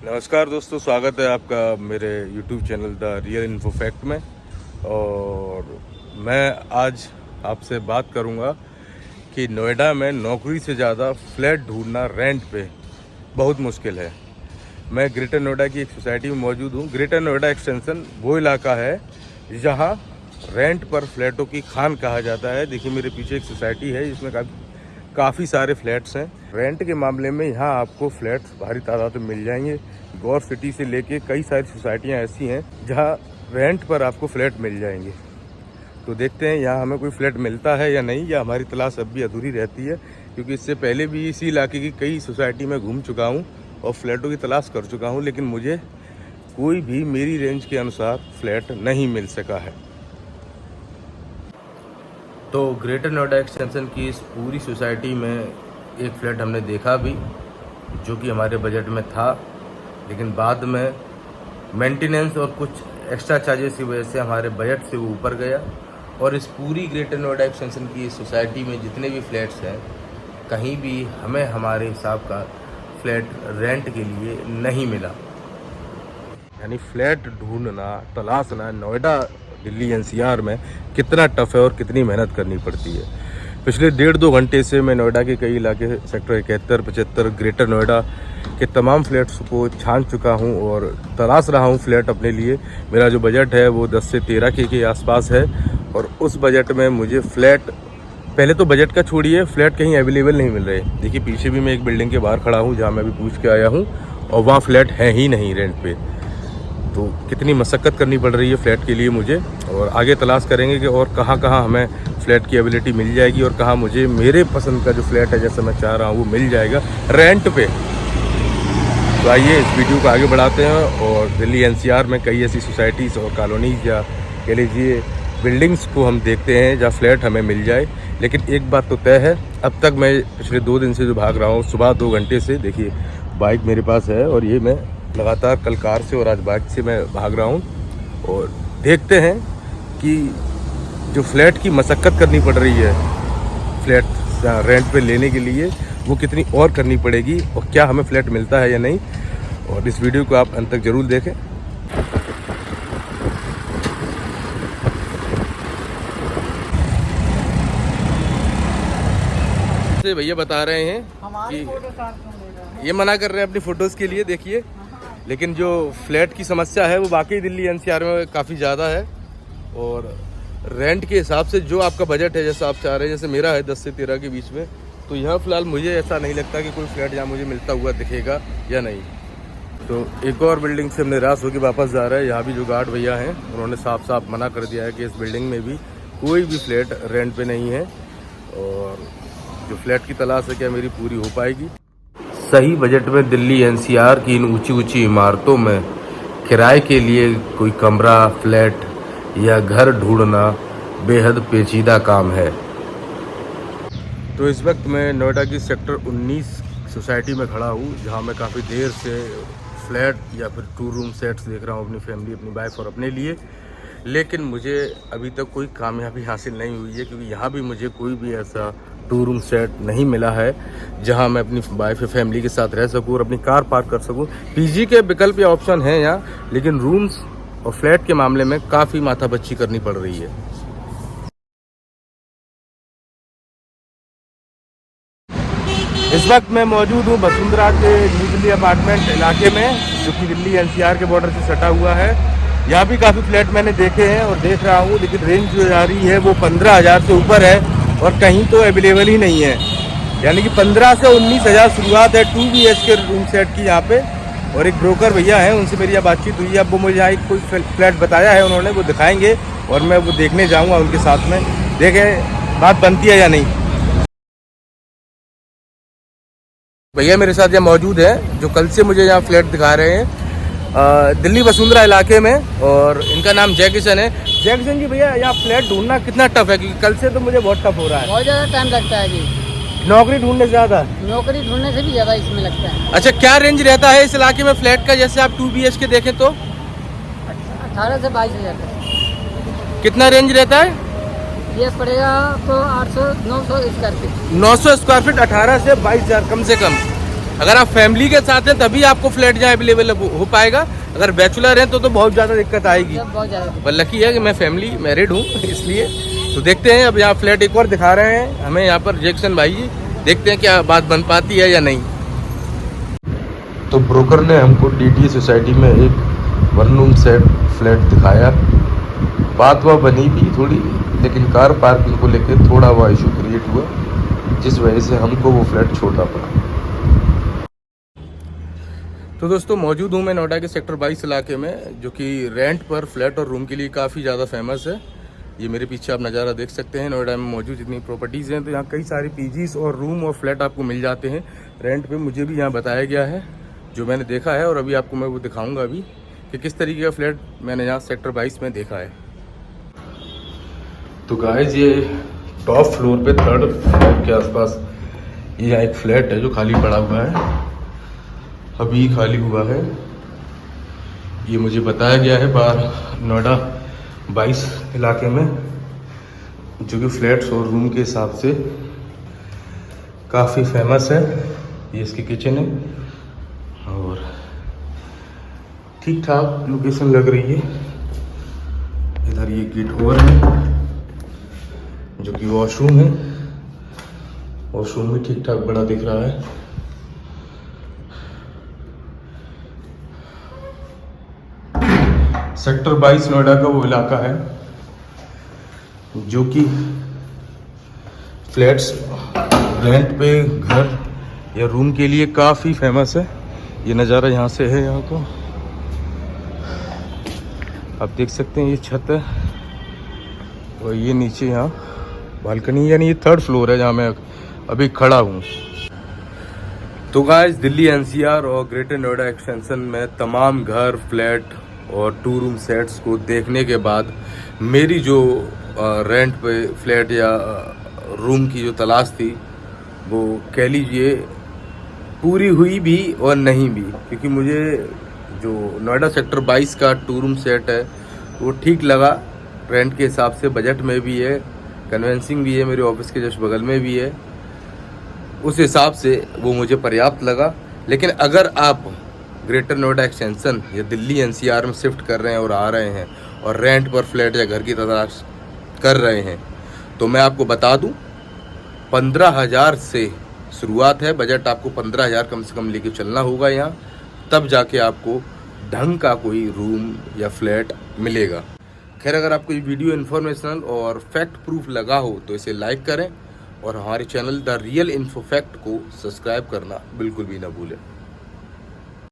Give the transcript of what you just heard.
नमस्कार दोस्तों, स्वागत है आपका मेरे YouTube channel the real info fact में। और मैं आज आपसे बात करूंगा कि नोएडा में नौकरी से ज़्यादा फ्लैट ढूंढना रेंट पे बहुत मुश्किल है। मैं ग्रेटर नोएडा की एक सोसाइटी में मौजूद हूं। ग्रेटर नोएडा एक्सटेंशन वो इलाका है जहां रेंट पर फ्लैटों की खान कहा जाता है। देखिए मेरे पीछे एक सोसाइटी है जिसमें काफ़ी सारे फ्लैट्स हैं। रेंट के मामले में यहाँ आपको फ्लैट्स भारी तादाद में मिल जाएंगे। गौर सिटी से लेके कई सारी सोसाइटियाँ ऐसी हैं जहाँ रेंट पर आपको फ्लैट मिल जाएंगे। तो देखते हैं यहाँ हमें कोई फ्लैट मिलता है या नहीं, या हमारी तलाश अब भी अधूरी रहती है, क्योंकि इससे पहले भी इसी इलाके की कई सोसाइटी में घूम चुका हूँ और फ्लैटों की तलाश कर चुका हूँ, लेकिन मुझे कोई भी मेरी रेंज के अनुसार फ्लैट नहीं मिल सका है। तो ग्रेटर नोएडा एक्सटेंशन की इस पूरी सोसाइटी में एक फ्लैट हमने देखा भी, जो कि हमारे बजट में था, लेकिन बाद में मेंटेनेंस और कुछ एक्स्ट्रा चार्जेस की वजह से हमारे बजट से वो ऊपर गया। और इस पूरी ग्रेटर नोएडा एक्सटेंशन की इस सोसाइटी में जितने भी फ्लैट्स हैं, कहीं भी हमें हमारे हिसाब का फ्लैट रेंट के लिए नहीं मिला। यानी फ्लैट ढूंढना, तलाशना नोएडा, दिल्ली एनसीआर में कितना टफ है और कितनी मेहनत करनी पड़ती है। पिछले 1.5-2 घंटे से मैं नोएडा के कई इलाके, सेक्टर 71, 75, ग्रेटर नोएडा के तमाम फ्लैट्स को छान चुका हूं और तलाश रहा हूं फ्लैट अपने लिए। मेरा जो बजट है वो 10 से 13 के आसपास है, और उस बजट में मुझे फ्लैट, पहले तो बजट का छोड़िए, फ्लैट कहीं अवेलेबल नहीं मिल रहे। देखिए पीछे भी मैं एक बिल्डिंग के बाहर खड़ा हूँ जहाँ मैं अभी पूछ के आया हूँ, और वहाँ फ्लैट है ही नहीं रेंट पे। तो कितनी मशक्क़त करनी पड़ रही है फ्लैट के लिए मुझे, और आगे तलाश करेंगे कि और कहाँ कहाँ हमें फ्लैट की अवेलेबिलिटी मिल जाएगी और कहाँ मुझे मेरे पसंद का जो फ्लैट है, जैसा मैं चाह रहा हूँ, वो मिल जाएगा रेंट पे। तो आइए इस वीडियो को आगे बढ़ाते हैं और दिल्ली एनसीआर में कई ऐसी सोसाइटीज़ और कॉलोनीज़ या कह लीजिए बिल्डिंग्स को हम देखते हैं जहाँ फ्लैट हमें मिल जाए। लेकिन एक बात तो तय है, अब तक मैं पिछले 2 दिन से जो भाग रहा हूँ, सुबह 2 घंटे से, देखिए बाइक मेरे पास है और ये मैं लगातार कल कार से और आज बाइक से मैं भाग रहा हूँ, और देखते हैं कि जो फ्लैट की मशक्क़त करनी पड़ रही है फ्लैट रेंट पे लेने के लिए, वो कितनी और करनी पड़ेगी और क्या हमें फ्लैट मिलता है या नहीं। और इस वीडियो को आप अंत तक ज़रूर देखें। से भैया बता रहे हैं कि ये मना कर रहे हैं अपनी फ़ोटोज़ के लिए, देखिए। लेकिन जो फ्लैट की समस्या है वो वाकई दिल्ली एनसीआर में काफ़ी ज़्यादा है, और रेंट के हिसाब से जो आपका बजट है, जैसा आप चाह रहे हैं, जैसे मेरा है 10 से 13 के बीच में, तो यहाँ फ़िलहाल मुझे ऐसा नहीं लगता कि कोई फ्लैट यहाँ मुझे मिलता हुआ दिखेगा या नहीं। तो एक और बिल्डिंग से हम निराश होकर वापस जा रहे हैं। यहाँ भी जो गार्ड भैया हैं उन्होंने साफ साफ मना कर दिया है कि इस बिल्डिंग में भी कोई भी फ्लैट रेंट पे नहीं है, और जो फ्लैट की तलाश है क्या मेरी पूरी हो पाएगी। सही बजट में दिल्ली एनसीआर की इन ऊंची ऊंची इमारतों में किराए के लिए कोई कमरा, फ्लैट या घर ढूंढना बेहद पेचीदा काम है। तो इस वक्त मैं नोएडा की सेक्टर 19 सोसाइटी में खड़ा हूँ, जहाँ मैं काफ़ी देर से फ्लैट या फिर 2 रूम सेट्स देख रहा हूँ अपनी फैमिली, अपनी वाइफ और अपने लिए। लेकिन मुझे अभी तक कोई कामयाबी हासिल नहीं हुई है, क्योंकि यहाँ भी मुझे कोई भी ऐसा 2 रूम सेट नहीं मिला है जहाँ मैं अपनी वाइफ या फैमिली के साथ रह सकूँ और अपनी कार पार्क कर सकूँ। पीजी के विकल्प या ऑप्शन हैं यहाँ, लेकिन रूम्स और फ्लैट के मामले में काफ़ी माथापच्ची करनी पड़ रही है। इस वक्त मैं मौजूद हूँ वसुंधरा के न्यू दिल्ली अपार्टमेंट इलाके में, जो कि दिल्ली एनसीआर के बॉर्डर से सटा हुआ है। यहाँ भी काफ़ी फ्लैट मैंने देखे हैं और देख रहा हूँ, लेकिन रेंज जो आ रही है वो 15,000 से ऊपर है और कहीं तो अवेलेबल ही नहीं है। यानी कि 15 से 19,000 शुरुआत है 2 BHK रूम सेट की यहाँ पे। और एक ब्रोकर भैया हैं, उनसे मेरी यह बातचीत हुई है। अब वो मुझे यहाँ एक कोई फ्लैट बताया है उन्होंने, वो दिखाएंगे और मैं वो देखने जाऊँगा उनके साथ में, देखें बात बनती है या नहीं। भैया मेरे साथ यहाँ मौजूद है जो कल से मुझे यहाँ फ्लैट दिखा रहे हैं दिल्ली वसुंधरा इलाके में, और इनका नाम जय किशन है। जय किशन जी भैया, यहाँ फ्लैट ढूंढना कितना टफ है? क्योंकि कल से तो मुझे बहुत टफ हो रहा है। बहुत ज़्यादा टाइम लगता है जी। नौकरी ढूंढने से ज़्यादा? नौकरी ढूंढने से भी ज़्यादा इसमें लगता है। अच्छा, क्या रेंज रहता है इस इलाके में फ्लैट का? जैसे आप 2 BHK देखें तो 18 से 22,000 कितना रेंज रहता है? ये पड़ेगा तो 800-900 स्क्वायर फीट। 900 स्क्वायर फीट 18 से 22,000 कम से कम। अगर आप फैमिली के साथ हैं तभी आपको फ्लैट जहाँ अवेलेबल हो पाएगा, अगर बैचलर हैं तो बहुत ज़्यादा दिक्कत आएगी। बहुत ज़्यादा। पर लकी है कि मैं फैमिली मैरिड हूँ इसलिए। तो देखते हैं, अब यहाँ फ्लैट एक और दिखा रहे हैं हमें यहाँ पर जैक्सन भाई जी, देखते हैं क्या बात बन पाती है या नहीं। तो ब्रोकर ने हमको DTA सोसाइटी में एक 1 रूम सेट फ्लैट दिखाया। बात वह बनी भी थोड़ी, लेकिन कार पार्किंग को लेकर थोड़ा वह इशू क्रिएट हुआ, जिस वजह से हमको वो फ्लैट छोड़ना पड़ा। तो दोस्तों मौजूद हूँ मैं नोएडा के सेक्टर 22 इलाके में, जो कि रेंट पर फ्लैट और रूम के लिए काफ़ी ज़्यादा फेमस है। ये मेरे पीछे आप नज़ारा देख सकते हैं। नोएडा में मौजूद जितनी प्रॉपर्टीज़ हैं तो यहाँ कई सारी पीजीज और रूम और फ्लैट आपको मिल जाते हैं रेंट पे। मुझे भी यहाँ बताया गया है जो मैंने देखा है, और अभी आपको मैं वो दिखाऊँगा अभी कि किस तरीके का फ्लैट मैंने यहाँ सेक्टर 22 में देखा है। तो गाइस ये टॉप फ्लोर पे 3rd फ्लोर के आसपास ये यहाँ एक फ्लैट है जो खाली पड़ा हुआ है, अभी खाली हुआ है। ये मुझे बताया गया है बाहर नोएडा 22 इलाके में, जो कि फ्लैट्स और रूम के हिसाब से काफ़ी फेमस है। ये इसकी किचन है और ठीक ठाक लोकेशन लग रही है। इधर ये गेट ओवर है जो कि वॉशरूम है, वॉशरूम भी ठीक ठाक बड़ा दिख रहा है। सेक्टर 22 नोएडा का वो इलाका है जो कि फ्लैट्स रेंट पे घर या रूम के लिए काफ़ी फेमस है। ये नज़ारा यहाँ से है, यहाँ को आप देख सकते हैं। ये छत है और ये नीचे यहाँ बालकनी, यानी ये 3rd फ्लोर है जहाँ मैं अभी खड़ा हूँ। तो गाइस दिल्ली NCR और ग्रेटर नोएडा एक्सटेंशन में तमाम घर, फ्लैट और 2 रूम सेट्स को देखने के बाद मेरी जो रेंट पे फ्लैट या रूम की जो तलाश थी वो कह लीजिए पूरी हुई भी और नहीं भी, क्योंकि मुझे जो नोएडा सेक्टर 22 का 2 रूम सेट है वो ठीक लगा। रेंट के हिसाब से बजट में भी है, कन्वेंसिंग भी है, मेरे ऑफिस के जस्ट बगल में भी है, उस हिसाब से वो मुझे पर्याप्त लगा। लेकिन अगर आप ग्रेटर नोएडा एक्सटेंशन या दिल्ली NCR में शिफ्ट कर रहे हैं और आ रहे हैं और रेंट पर फ्लैट या घर की तलाश कर रहे हैं तो मैं आपको बता दूं 15,000 से शुरुआत है। बजट आपको 15,000 कम से कम लेके चलना होगा यहाँ, तब जाके आपको ढंग का कोई रूम या फ्लैट मिलेगा। खैर अगर आपको ये वीडियो इन्फॉर्मेशनल और फैक्ट प्रूफ लगा हो तो इसे लाइक करें और हमारे channel the real info fact को सब्सक्राइब करना बिल्कुल भी ना भूलें।